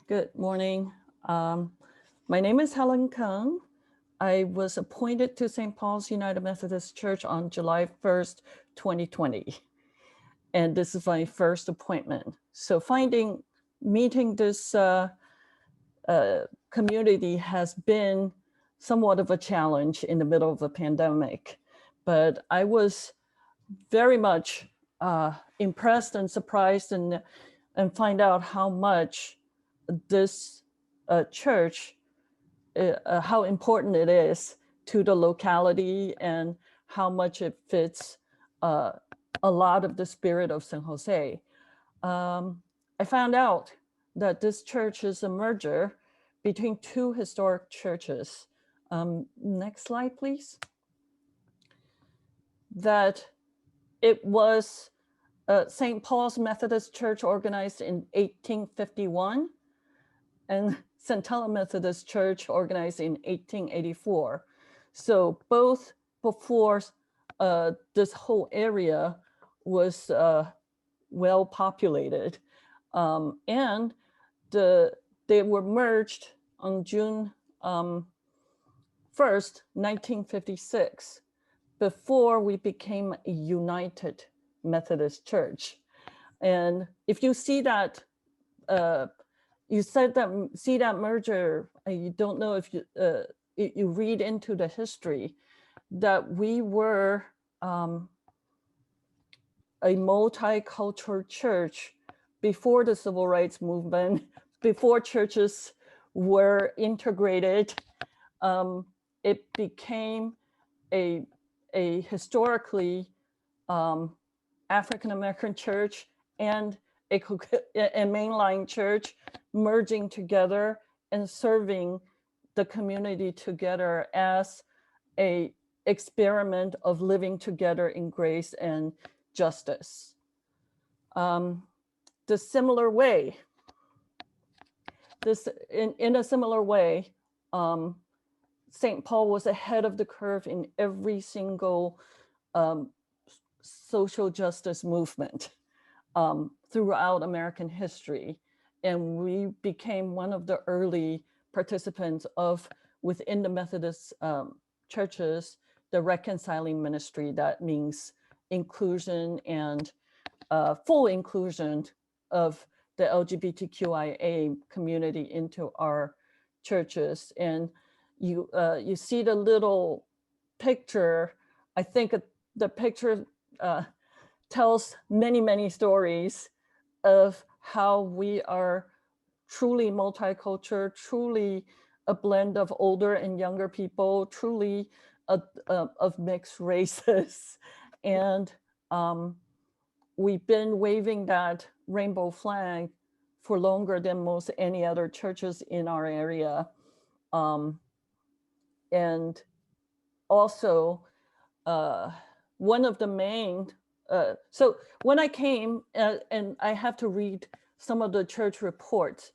Good morning. My name is Helen Kung. I was appointed to St. Paul's United Methodist Church on July 1st, 2020. And this is my first appointment. So meeting this community has been somewhat of a challenge in the middle of a pandemic. But I was very much impressed and surprised and find out how much this church, how important it is to the locality and how much it fits a lot of the spirit of San Jose. I found out that this church is a merger between two historic churches. Next slide, please. That it was St. Paul's Methodist Church organized in 1851 and Centella Methodist Church organized in 1884. So both before this whole area was well populated. And they were merged on June 1st, 1956, before we became a United Methodist Church. And if you see that, see that merger, you don't know if you read into the history that we were a multicultural church before the civil rights movement, before churches were integrated. It became a historically African-American church and a mainline church merging together and serving the community together as a experiment of living together in grace and justice. In a similar way, St. Paul was ahead of the curve in every single social justice movement throughout American history. And we became one of the early participants within the Methodist churches, the reconciling ministry. That means inclusion and full inclusion of the LGBTQIA community into our churches. And you see the little picture. I think the picture tells many stories of how we are truly multicultural, truly a blend of older and younger people, truly of mixed races. And we've been waving that rainbow flag for longer than most any other churches in our area. And also, one of the main, so when I came, and I have to read some of the church reports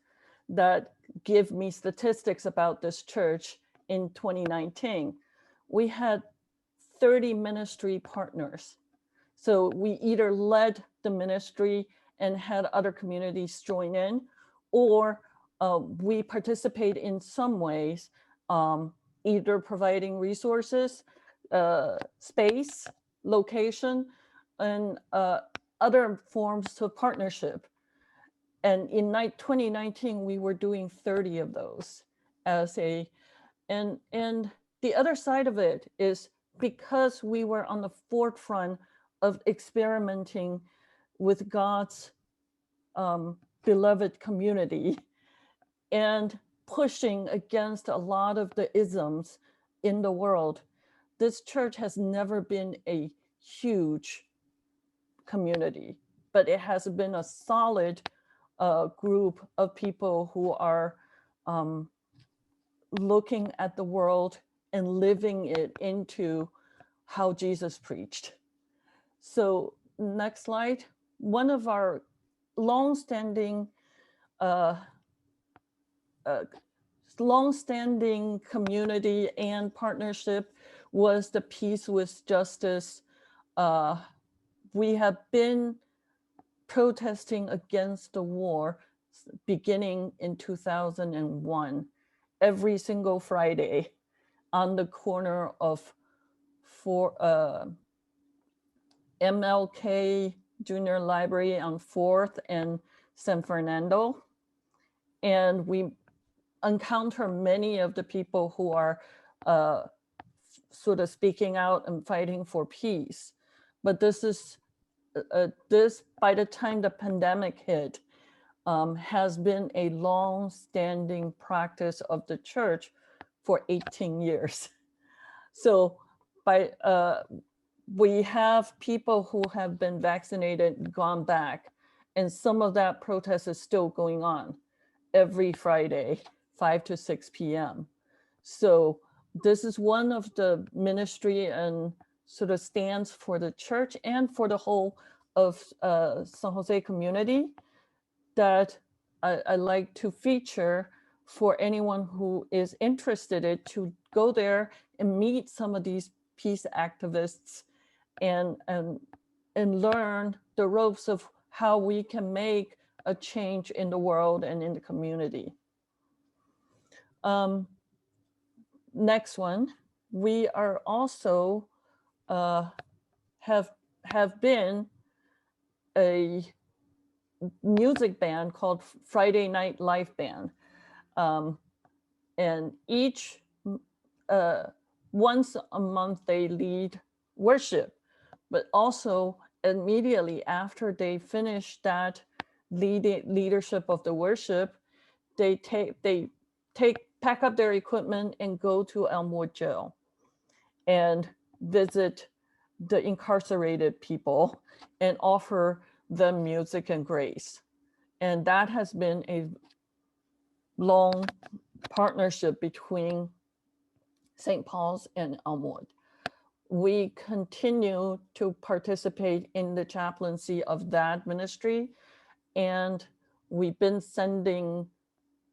that give me statistics about this church in 2019, we had 30 ministry partners. So we either led the ministry and had other communities join in, or we participate in some ways, either providing resources, space, location, and other forms of partnership. And in 2019, we were doing 30 of those and the other side of it is because we were on the forefront of experimenting with God's beloved community and pushing against a lot of the isms in the world. This church has never been a huge community, but it has been a solid group of people who are looking at the world and living it into how Jesus preached. So next slide. One of our longstanding community and partnership was the Peace with Justice. We have been protesting against the war beginning in 2001, every single Friday on the corner of MLK Junior Library on 4th and San Fernando. And we encounter many of the people who are sort of speaking out and fighting for peace. But this is, by the time the pandemic hit, has been a long-standing practice of the church for 18 years. So we have people who have been vaccinated, gone back, and some of that protest is still going on every Friday, 5 to 6 p.m. So this is one of the ministry and sort of stands for the church and for the whole of San Jose community that I like to feature for anyone who is interested in to go there and meet some of these peace activists and learn the ropes of how we can make a change in the world and in the community. Next one, we are also have been a music band called Friday Night Live Band. And each, once a month they lead worship, but also immediately after they finish that leadership of the worship, they pack up their equipment and go to Elmwood Jail and visit the incarcerated people and offer them music and grace. And that has been a long partnership between St. Paul's and Elmwood. We continue to participate in the chaplaincy of that ministry, and we've been sending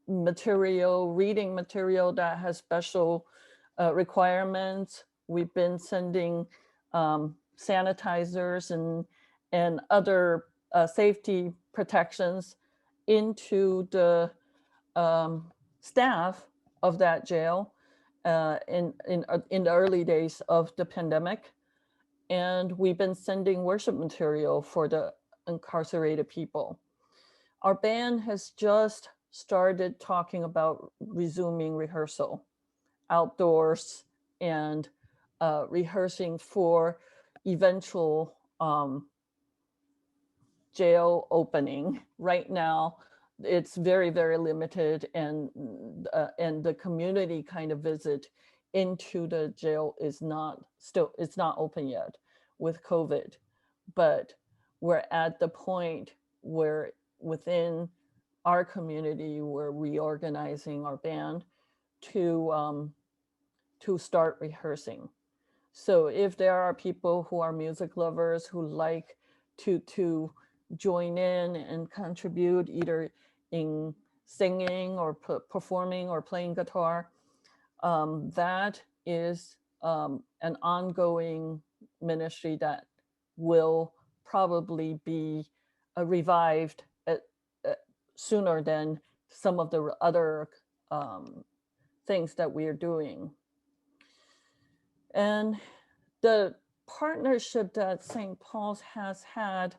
material, reading material that has special requirements. We've been sending sanitizers and other safety protections into the staff of that jail in the early days of the pandemic. And we've been sending worship material for the incarcerated people. Our band has just started talking about resuming rehearsal outdoors and rehearsing for eventual jail opening. Right now, it's very, very limited, and the community kind of visit into the jail is not open yet with COVID. But we're at the point where within our community, we're reorganizing our band to start rehearsing. So if there are people who are music lovers who like to join in and contribute either in singing or performing or playing guitar, that is an ongoing ministry that will probably be revived sooner than some of the other things that we are doing. And the partnership that St. Paul's has had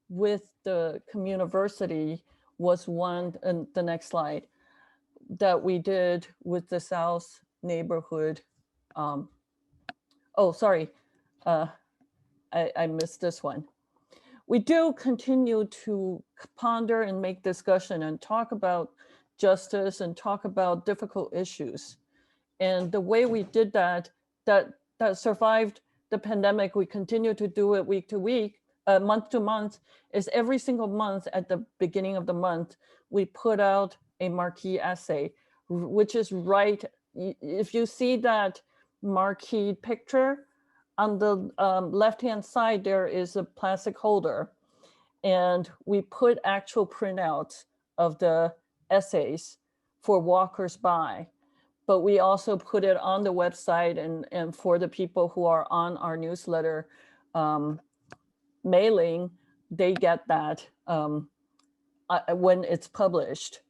with the CommUniverCity was one, and the next slide, that we did with the South neighborhood. Oh, sorry, I missed this one. We do continue to ponder and make discussion and talk about justice and talk about difficult issues. And the way we did that survived the pandemic, we continue to do it week to week, month to month, is every single month at the beginning of the month, we put out a marquee essay, which is right. If you see that marquee picture, on the left-hand side, there is a plastic holder, and we put actual printouts of the essays for walkers by. But we also put it on the website, and for the people who are on our newsletter mailing, they get that on when it's published.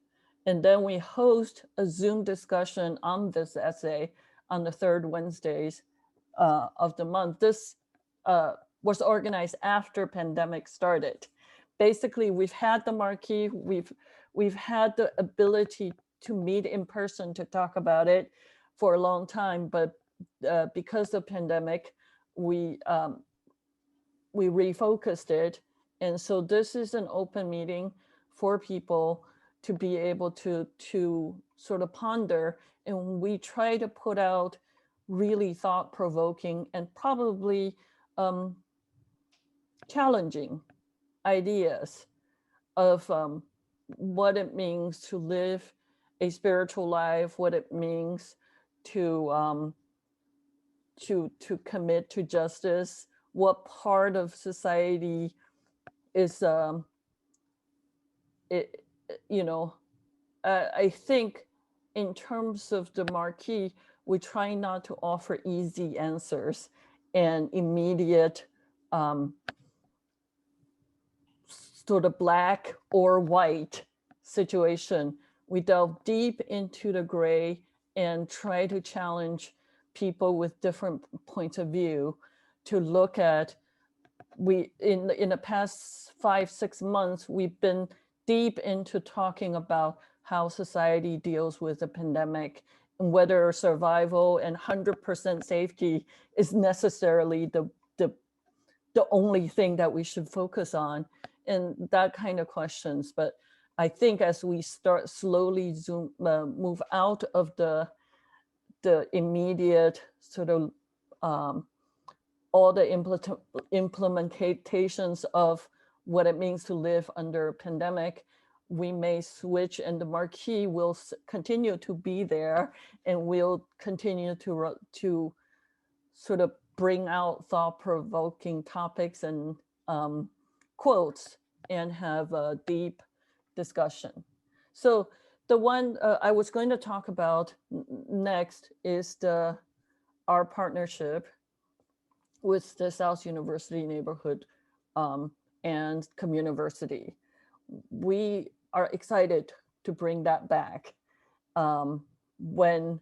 And then we host a Zoom discussion on this essay on the third Wednesdays of the month. This was organized after pandemic started. Basically, we've had the marquee, we've had the ability to meet in person to talk about it for a long time, but because of pandemic, we refocused it. And so this is an open meeting for people to be able to sort of ponder. And we try to put out really thought-provoking and probably challenging ideas of what it means to live a spiritual life, what it means to commit to justice, what part of society is I think in terms of the marquee, we try not to offer easy answers and immediate sort of black or white situation. We delve deep into the gray and try to challenge people with different points of view to look at. In the past 5-6 months, we've been deep into talking about how society deals with the pandemic and whether survival and 100% safety is necessarily the only thing that we should focus on, and that kind of questions. But I think as we start slowly move out of the immediate sort of all the implementations of what it means to live under a pandemic, we may switch, and the marquee will continue to be there, and we'll continue to sort of bring out thought-provoking topics and quotes and have a deep discussion. So the one I was going to talk about next is our partnership with the South University neighborhood and CommUniverCity. We are excited to bring that back when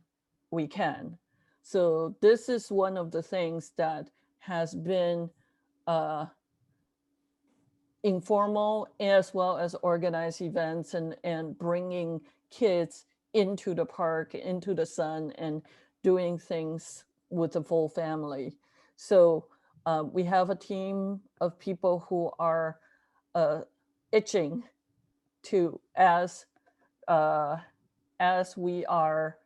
we can. So this is one of the things that has been informal as well as organized events and bringing kids into the park, into the sun, and doing things with the full family. So we have a team of people who are itching to, as we are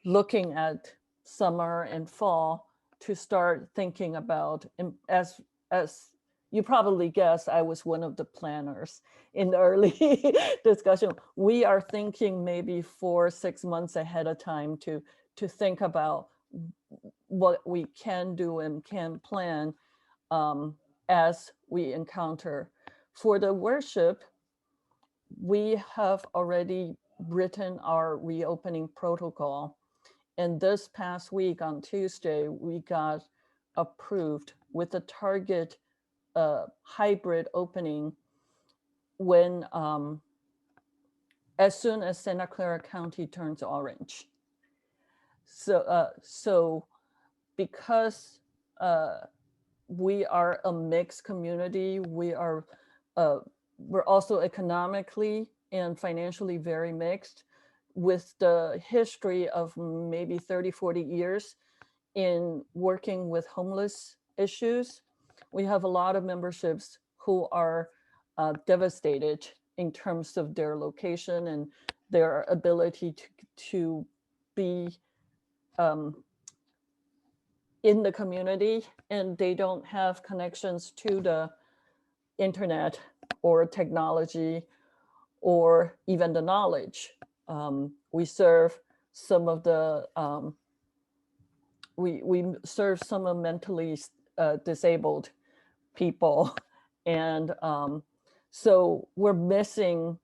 looking at summer and fall, to start thinking about, as you probably guess, I was one of the planners in the early discussion. We are thinking maybe 4-6 months ahead of time to think about what we can do and can plan as we encounter. For the worship, we have already written our reopening protocol. And this past week on Tuesday, we got approved with a target hybrid opening when as soon as Santa Clara County turns orange. So because we are a mixed community, we're also economically and financially very mixed, with the history of maybe 30-40 years in working with homeless issues. We have a lot of memberships who are devastated in terms of their location and their ability to be in the community, and they don't have connections to the internet or technology or even the knowledge. We serve some of the we serve some of mentally disabled people, and so we're missing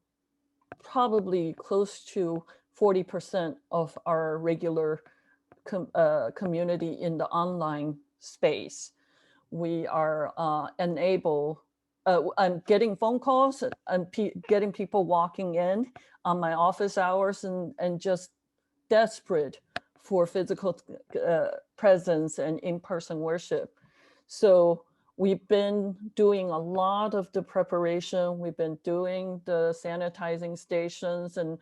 probably close to 40% of our regular community in the online space. We are unable I'm getting phone calls. I'm getting people walking in on my office hours and just desperate for physical presence and in-person worship. So we've been doing a lot of the preparation. We've been doing the sanitizing stations and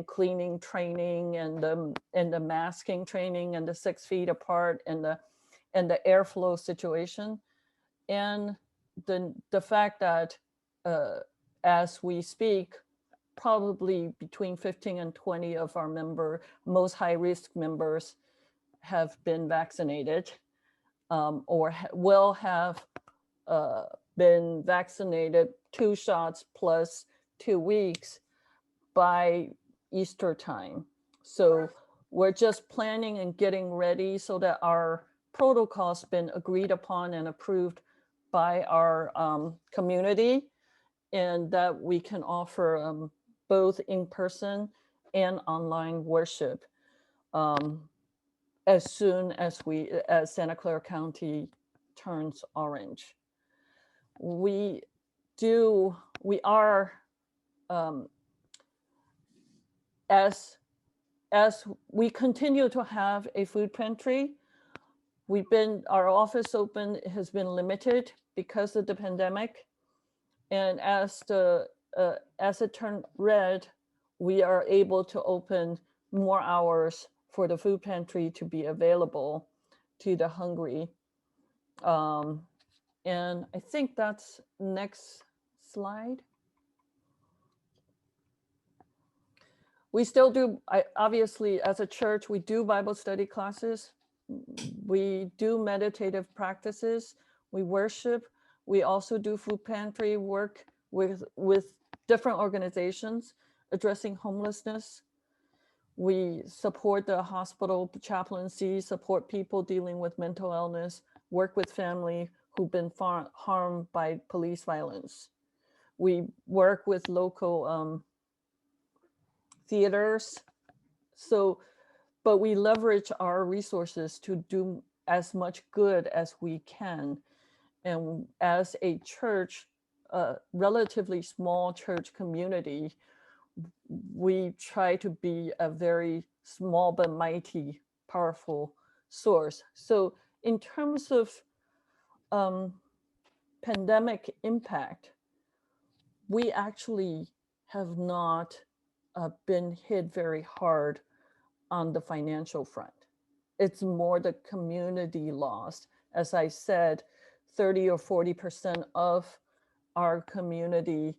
cleaning training and the masking training and the 6 feet apart and the airflow situation. And the fact that as we speak, probably between 15 and 20 of our most high-risk members have been vaccinated or will have been vaccinated 2 shots plus 2 weeks by Easter time. So we're just planning and getting ready so that our protocol's been agreed upon and approved by our community, and that we can offer both in-person and online worship as soon as Santa Clara County turns orange. We are as we continue to have a food pantry, our office open has been limited because of the pandemic. And as it turned red, we are able to open more hours for the food pantry to be available to the hungry. And I think that's next slide. We still do, obviously, as a church, we do Bible study classes. We do meditative practices. We worship. We also do food pantry work with different organizations addressing homelessness. We support the hospital chaplaincy, support people dealing with mental illness, work with family who've been harmed by police violence. We work with local theaters. But we leverage our resources to do as much good as we can. And as a church, relatively small church community, we try to be a very small but mighty, powerful source. So in terms of pandemic impact, we actually have not been hit very hard on the financial front. It's more the community lost. As I said, 30 or 40% of our community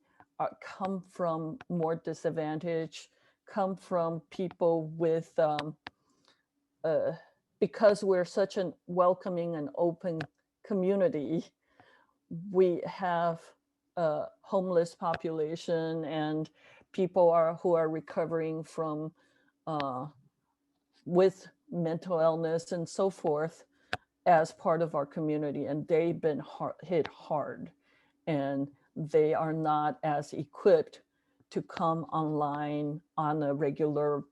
come from more disadvantaged, come from people with, because we're such a welcoming and open community, we have a homeless population and people who are recovering from with mental illness and so forth as part of our community, and they've been hit hard, and they are not as equipped to come online on a regular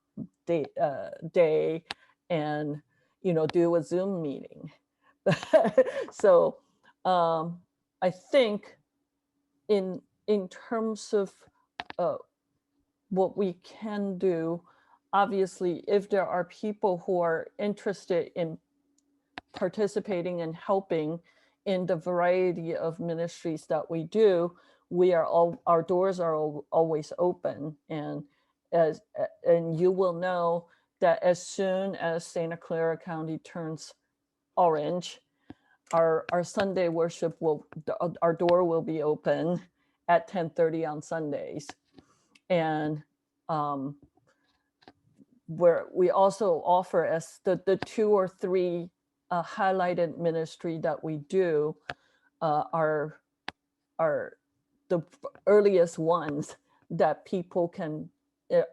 day and do a Zoom meeting. So I think in terms of what we can do, obviously, if there are people who are interested in participating and helping in the variety of ministries that we do, our doors are always open. And you will know that as soon as Santa Clara County turns orange, our Sunday worship our door will be open at 10:30 on Sundays. And where we also offer as the 2 or 3 highlighted ministry that we do are the earliest ones that people can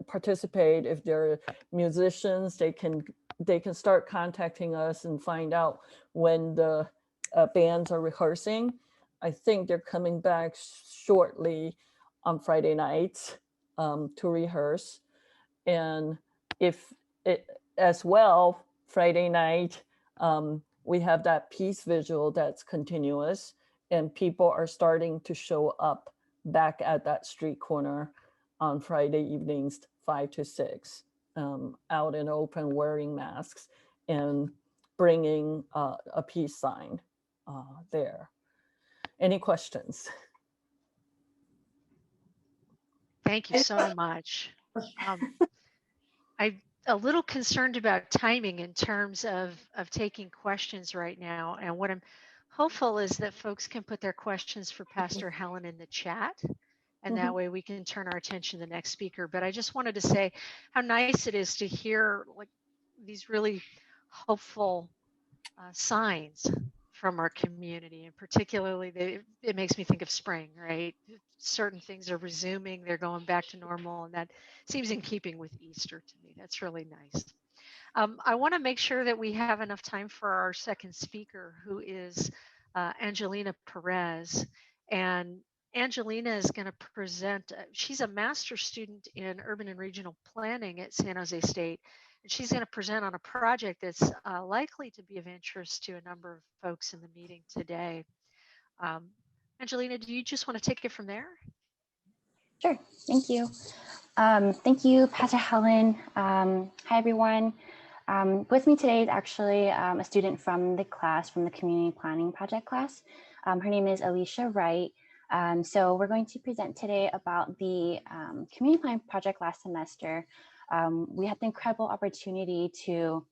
participate. If they're musicians, they can start contacting us and find out when the bands are rehearsing. I think they're coming back shortly on Friday nights to rehearse. And if it as well, Friday night, we have that peace vigil that's continuous. and people are starting to show up back at that street corner on Friday evenings, 5 to 6, out in open wearing masks and bringing a peace sign there. Any questions? Thank you so much. I'm a little concerned about timing in terms of taking questions right now. And what I'm hopeful is that folks can put their questions for Pastor Helen in the chat. And that way we can turn our attention to the next speaker. But I just wanted to say how nice it is to hear like these really hopeful signs from our community, and particularly it makes me think of spring, right? Certain things are resuming, they're going back to normal, and that seems in keeping with Easter to me. That's really nice. I want to make sure that we have enough time for our second speaker, who is Angelina Perez. And Angelina is going to present, she's a master's student in urban and regional planning at San Jose State. And she's going to present on a project that's likely to be of interest to a number of folks in the meeting today. Angelina, do you just want to take it from there? Sure, thank you. Thank you, Pastor Helen. Hi, everyone. With me today is actually a student from the class, from the Community Planning Project class. Her name is Alicia Wright. So we're going to present today about the Community Planning Project last semester. We had the incredible opportunity to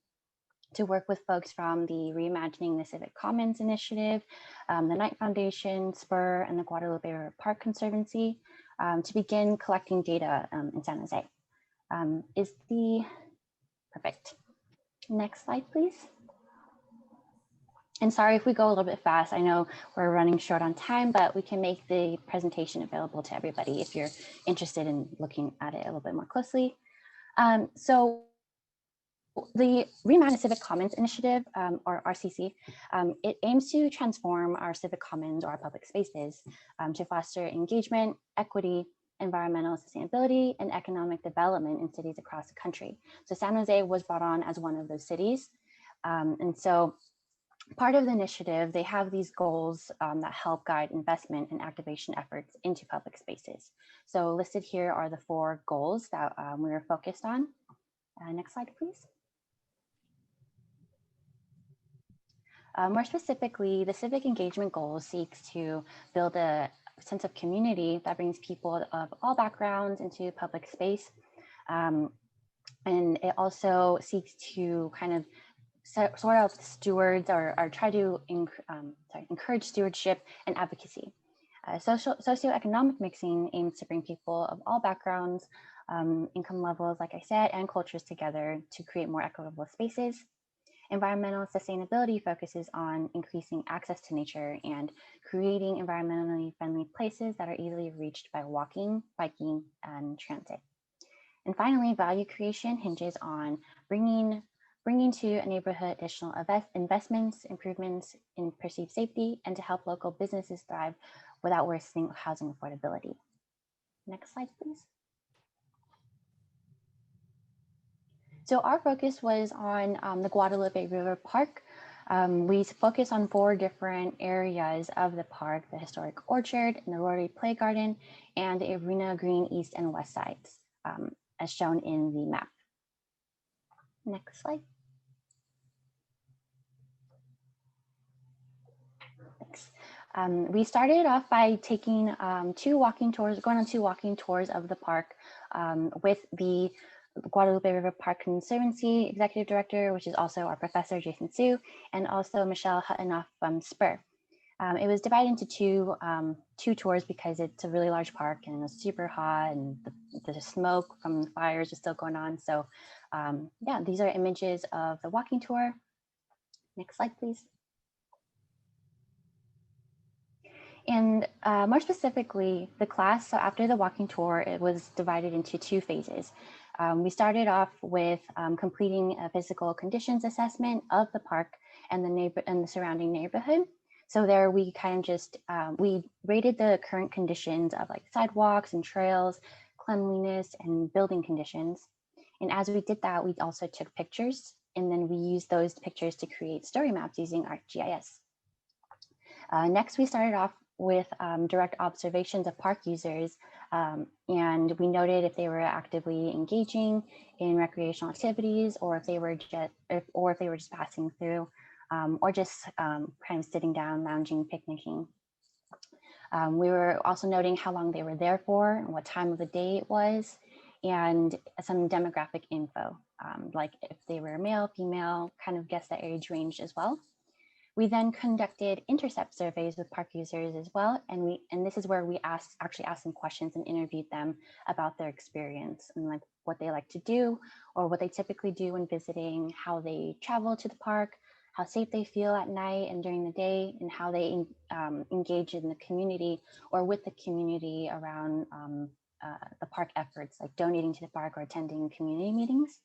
work with folks from the Reimagining the Civic Commons initiative, the Knight Foundation, Spur, and the Guadalupe River Park Conservancy to begin collecting data in San Jose. Perfect. Next slide, please. And sorry if we go a little bit fast. I know we're running short on time, but we can make the presentation available to everybody if you're interested in looking at it a little bit more closely. So the Reimagining Civic Commons Initiative, or RCC, it aims to transform our civic commons or our public spaces to foster engagement, equity, environmental sustainability, and economic development in cities across the country. So San Jose was brought on as one of those cities. And so part of the initiative, they have these goals that help guide investment and activation efforts into public spaces. So listed here are the 4 goals that we are focused on. Next slide, please. More specifically, the civic engagement goal seeks to build a sense of community that brings people of all backgrounds into public space. And it also seeks to kind of sort of stewards or try to encourage stewardship and advocacy. Socioeconomic mixing aims to bring people of all backgrounds, income levels, like I said, and cultures together to create more equitable spaces. Environmental sustainability focuses on increasing access to nature and creating environmentally friendly places that are easily reached by walking, biking, and transit. And finally, value creation hinges on bringing to a neighborhood additional investments, improvements in perceived safety, and to help local businesses thrive without worsening housing affordability. Next slide, please. So our focus was on the Guadalupe River Park. We focused on 4 different areas of the park: the historic orchard, and the Rotary Play Garden, and the Arena Green East and West sides, as shown in the map. Next slide. Thanks. We started off by taking going on 2 walking tours of the park with the Guadalupe River Park Conservancy Executive Director, which is also our professor, Jason Su, and also Michelle Huttenoff from Spur. It was divided into two tours because it's a really large park and it was super hot and the smoke from the fires is still going on. So yeah, these are images of the walking tour. Next slide, please. And more specifically, the class, so after the walking tour, it was divided into 2 phases. We started off with completing a physical conditions assessment of the park and the surrounding neighborhood. So there we kind of just, we rated the current conditions of like sidewalks and trails, cleanliness and building conditions. And as we did that, we also took pictures, and then we used those pictures to create story maps using ArcGIS. Next, we started off with direct observations of park users, and we noted if they were actively engaging in recreational activities, or if they were just passing through, or just kind of sitting down, lounging, picnicking. We were also noting how long they were there for and what time of the day it was, and some demographic info, like if they were male, female, kind of guess the age range as well. We then conducted intercept surveys with park users as well, and this is where we actually asked them questions and interviewed them about their experience and like what they like to do or what they typically do when visiting, how they travel to the park, how safe they feel at night and during the day, and how they engage in the community or with the community around the park efforts, like donating to the park or attending community meetings.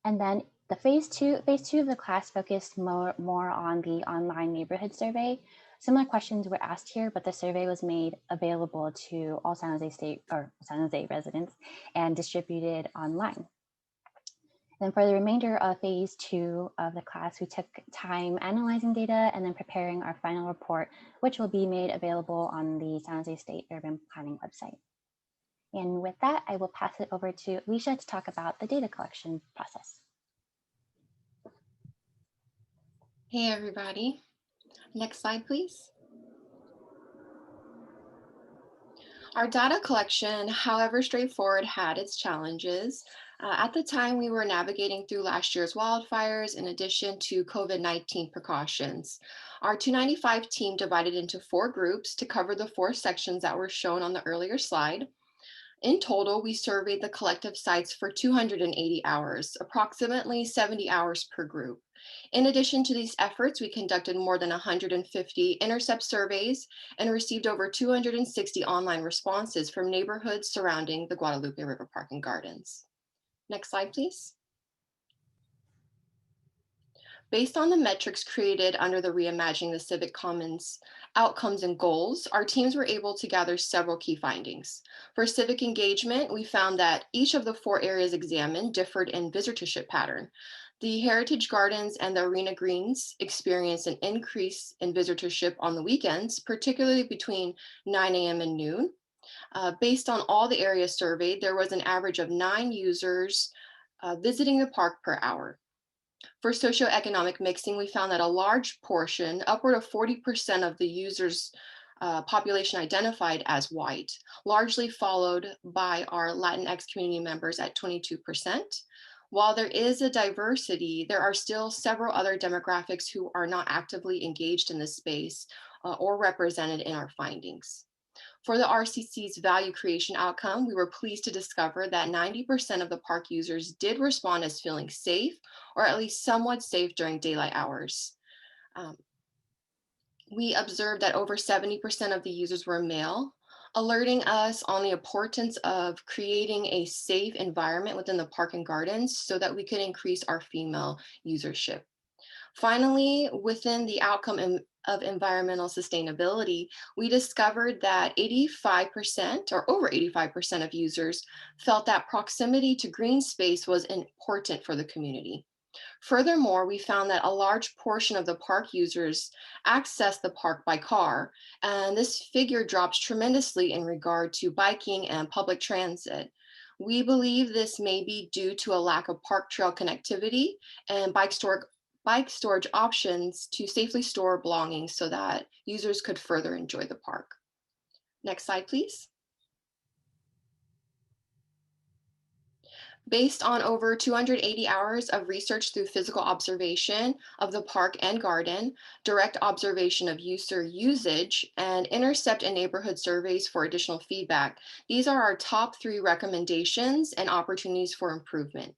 And then the phase two of the class focused more on the online neighborhood survey. Similar questions were asked here, but the survey was made available to all San Jose residents and distributed online. Then for the remainder of phase 2 of the class, we took time analyzing data and then preparing our final report, which will be made available on the San Jose State Urban Planning website. And with that, I will pass it over to Alicia to talk about the data collection process. Hey, everybody. Next slide, please. Our data collection, however straightforward, had its challenges. At the time, we were navigating through last year's wildfires in addition to COVID-19 precautions. Our 295 team divided into 4 groups to cover the 4 sections that were shown on the earlier slide. In total, we surveyed the collective sites for 280 hours, approximately 70 hours per group. In addition to these efforts, we conducted more than 150 intercept surveys and received over 260 online responses from neighborhoods surrounding the Guadalupe River Park and Gardens. Next slide, please. Based on the metrics created under the Reimagining the Civic Commons outcomes and goals, our teams were able to gather several key findings. For civic engagement, we found that each of the 4 areas examined differed in visitorship pattern. The Heritage Gardens and the Arena Greens experienced an increase in visitorship on the weekends, particularly between 9 a.m. and noon. Based on all the areas surveyed, there was an average of 9 users visiting the park per hour. For socioeconomic mixing, we found that a large portion, upward of 40% of the users' population identified as white, largely followed by our Latinx community members at 22%. While there is a diversity, there are still several other demographics who are not actively engaged in this space or represented in our findings. For the RCC's value creation outcome, we were pleased to discover that 90% of the park users did respond as feeling safe or at least somewhat safe during daylight hours. We observed that over 70% of the users were male, alerting us on the importance of creating a safe environment within the park and gardens so that we could increase our female usership. Finally, within the outcome of environmental sustainability, we discovered that 85% or over 85% of users felt that proximity to green space was important for the community. Furthermore, we found that a large portion of the park users access the park by car, and this figure drops tremendously in regard to biking and public transit. We believe this may be due to a lack of park trail connectivity and bike storage options to safely store belongings so that users could further enjoy the park. Next slide, please. Based on over 280 hours of research through physical observation of the park and garden, direct observation of user usage, and intercept and neighborhood surveys for additional feedback, these are our top 3 recommendations and opportunities for improvement.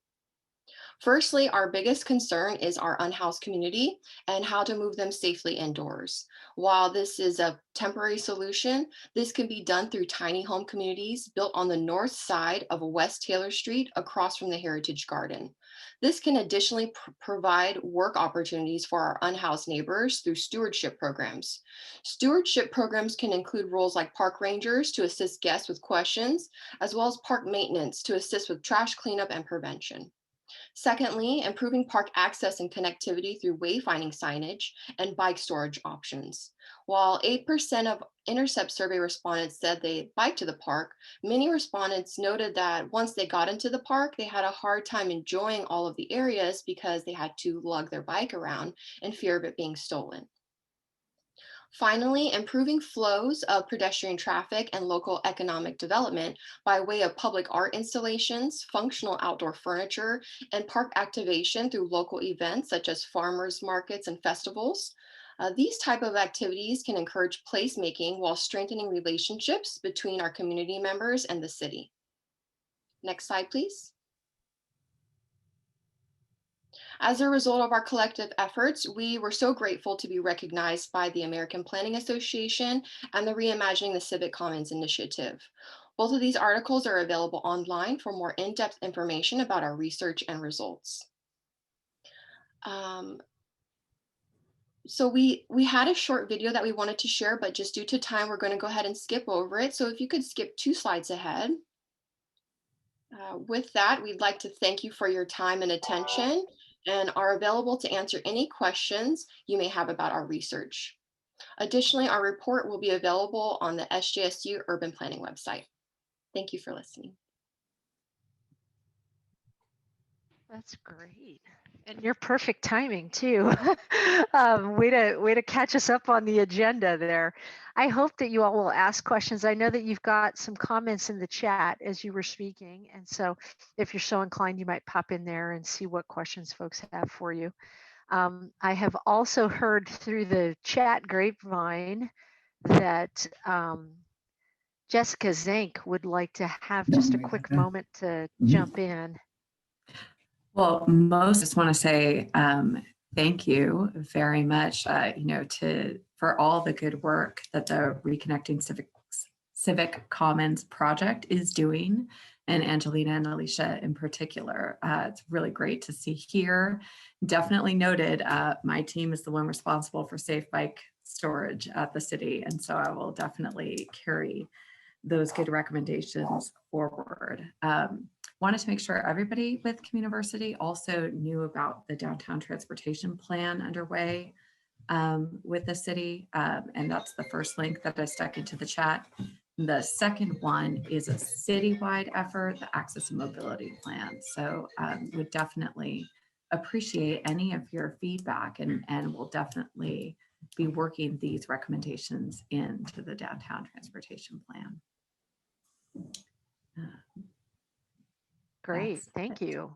Firstly, our biggest concern is our unhoused community and how to move them safely indoors. While this is a temporary solution, this can be done through tiny home communities built on the north side of West Taylor Street across from the Heritage Garden. This can additionally provide work opportunities for our unhoused neighbors through stewardship programs. Stewardship programs can include roles like park rangers to assist guests with questions, as well as park maintenance to assist with trash cleanup and prevention. Secondly, improving park access and connectivity through wayfinding signage and bike storage options. While 8% of Intercept survey respondents said they biked to the park, many respondents noted that once they got into the park, they had a hard time enjoying all of the areas because they had to lug their bike around in fear of it being stolen. Finally, improving flows of pedestrian traffic and local economic development by way of public art installations, functional outdoor furniture, and park activation through local events such as farmers markets and festivals. These type of activities can encourage placemaking while strengthening relationships between our community members and the city. Next slide, please. As a result of our collective efforts, we were so grateful to be recognized by the American Planning Association and the Reimagining the Civic Commons initiative. Both of these articles are available online for more in-depth information about our research and results. So we had a short video that we wanted to share, but just due to time, we're going to go ahead and skip over it. So if you could skip 2 slides ahead. With that, we'd like to thank you for your time and attention and are available to answer any questions you may have about our research. Additionally, our report will be available on the SJSU Urban Planning website. Thank you for listening. That's great. And your perfect timing too. Way to catch us up on the agenda there. I hope that you all will ask questions. I know that you've got some comments in the chat as you were speaking. And so if you're so inclined, you might pop in there and see what questions folks have for you. I have also heard through the chat grapevine that Jessica Zank would like to have just a quick moment to jump in. Well, just want to say thank you very much, for all the good work that the Reconnecting Civic Commons project is doing, and Angelina and Alicia in particular. It's really great to see here. Definitely noted, my team is the one responsible for safe bike storage at the city, and so I will definitely carry those good recommendations forward. Wanted to make sure everybody with CommUniverCity also knew about the downtown transportation plan underway with the city. And that's the first link that I stuck into the chat. The second one is a citywide effort, the access and mobility plan. So would definitely appreciate any of your feedback, and we'll definitely be working these recommendations into the downtown transportation plan. Great, thank you.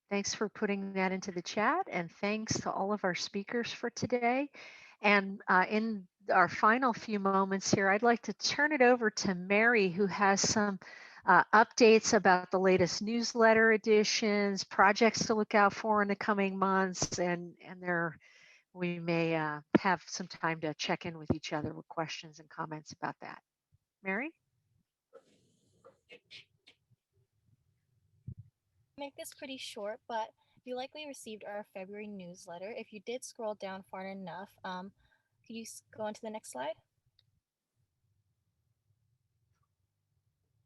Thanks for putting that into the chat, and thanks to all of our speakers for today. And in our final few moments here, I'd like to turn it over to Mary, who has some updates about the latest newsletter editions, projects to look out for in the coming months, and we may have some time to check in with each other with questions and comments about that. Mary? Make this pretty short, but you likely received our February newsletter. If you did scroll down far enough, could you go on to the next slide?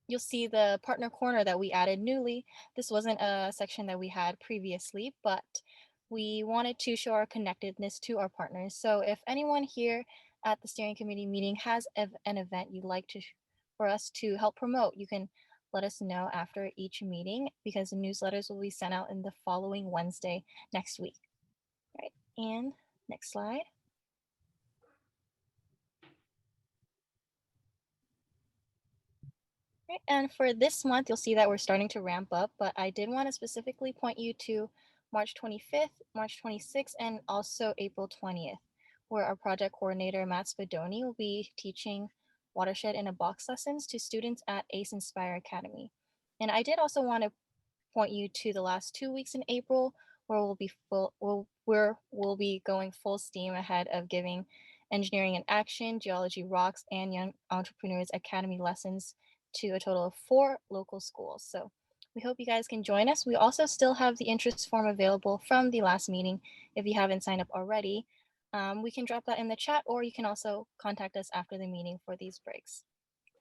You'll see the partner corner that we added newly. This wasn't a section that we had previously, but we wanted to show our connectedness to our partners. So if anyone here at the steering committee meeting has an event you'd like for us to help promote, you can let us know after each meeting, because the newsletters will be sent out in the following Wednesday next week. All right, and next slide. All right, and for this month, you'll see that we're starting to ramp up, but I did want to specifically point you to March 25th, March 26th, and also April 20th, where our project coordinator, Matt Spadoni, will be teaching Watershed in a Box lessons to students at ACE Inspire Academy. And I did also want to point you to the last 2 weeks in April, where we'll be going full steam ahead of giving Engineering in Action, Geology Rocks, and Young Entrepreneurs Academy lessons to a total of 4 local schools. So we hope you guys can join us. We also still have the interest form available from the last meeting. If you haven't signed up already, we can drop that in the chat, or you can also contact us after the meeting for these breaks.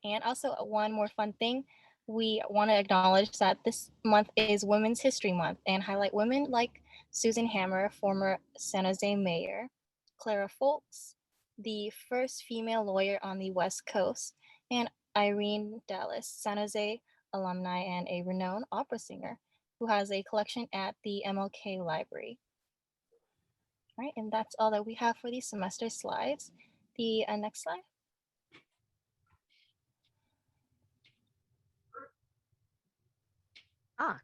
And also one more fun thing, we want to acknowledge that this month is Women's History Month and highlight women like Susan Hammer, former San Jose mayor, Clara Folks, the first female lawyer on the West Coast, and Irene Dallas, San Jose alumni and a renowned opera singer who has a collection at the MLK Library. All right, and that's all that we have for these semester slides. The next slide.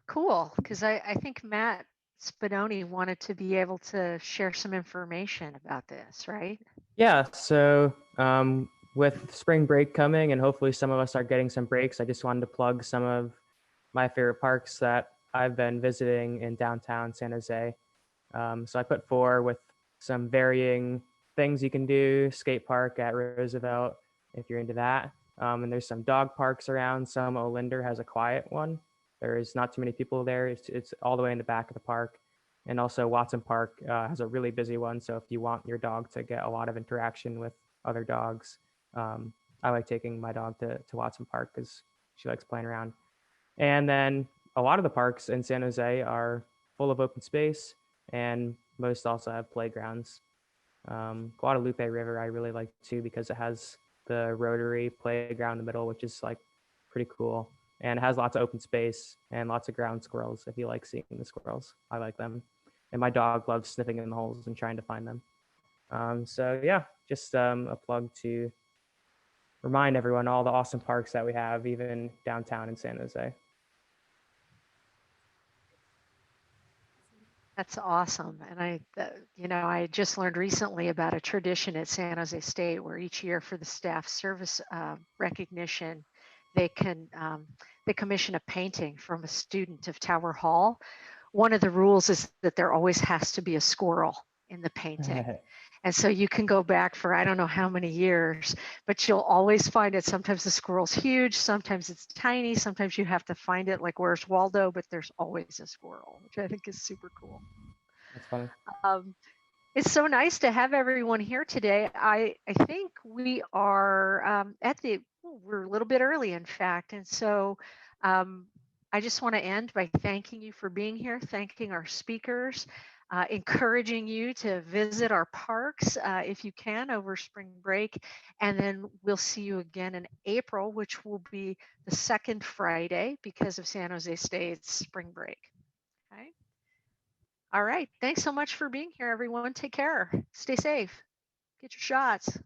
Cool, because I think Matt Spadoni wanted to be able to share some information about this, right? Yeah, so with spring break coming and hopefully some of us are getting some breaks, I just wanted to plug some of my favorite parks that I've been visiting in downtown San Jose. So I put 4 with some varying things you can do. Skate park at Roosevelt, if you're into that. And there's some dog parks around. Soma Linder has a quiet one. There is not too many people there. It's all the way in the back of the park. And also Watson Park has a really busy one. So if you want your dog to get a lot of interaction with other dogs, I like taking my dog to Watson Park because she likes playing around. And then a lot of the parks in San Jose are full of open space, and most also have playgrounds. Guadalupe River I really like too because it has the rotary playground in the middle, which is like pretty cool. And it has lots of open space and lots of ground squirrels. If you like seeing the squirrels, I like them. And my dog loves sniffing in the holes and trying to find them. So yeah, just a plug to remind everyone all the awesome parks that we have, even downtown in San Jose. That's awesome. And I just learned recently about a tradition at San Jose State where each year for the staff service recognition, they commission a painting from a student of Tower Hall. One of the rules is that there always has to be a squirrel in the painting. And so you can go back for I don't know how many years, but you'll always find it. Sometimes the squirrel's huge, sometimes it's tiny, sometimes you have to find it like where's Waldo, but there's always a squirrel, which I think is super cool. That's funny. It's so nice to have everyone here today. I think we are we're a little bit early, in fact. And so I just want to end by thanking you for being here, thanking our speakers, encouraging you to visit our parks if you can over spring break. And then we'll see you again in April, which will be the second Friday because of San Jose State's spring break. Okay. All right. Thanks so much for being here, everyone. Take care. Stay safe. Get your shots.